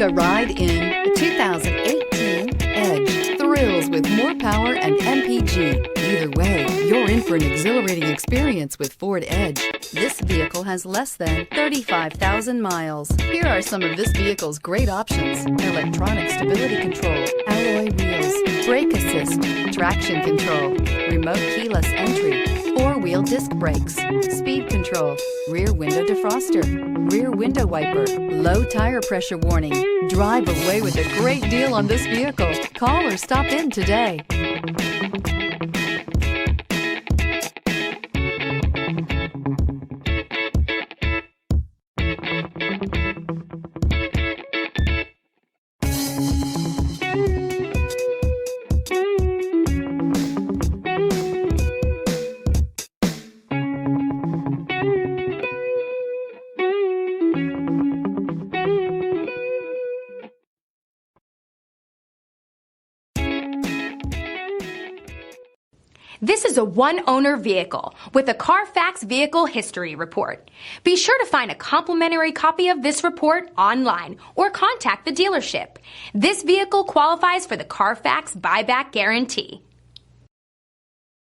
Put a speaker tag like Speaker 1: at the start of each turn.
Speaker 1: a ride in the 2018 Edge. Thrills with more power and MPG. Either way, you're in for an exhilarating experience with Ford Edge. This vehicle has less than 35,000 miles. Here are some of this vehicle's great options: electronic stability control, alloy wheels, brake assist, traction control, remote keyless entry, four-wheel disc brakes, speed control, rear window defroster, rear window wiper, low tire pressure warning. Drive away with a great deal on this vehicle. Call or stop in today.
Speaker 2: This is a one-owner vehicle with a Carfax Vehicle History Report. Be sure to find a complimentary copy of this report online or contact the dealership. This vehicle qualifies for the Carfax Buyback Guarantee.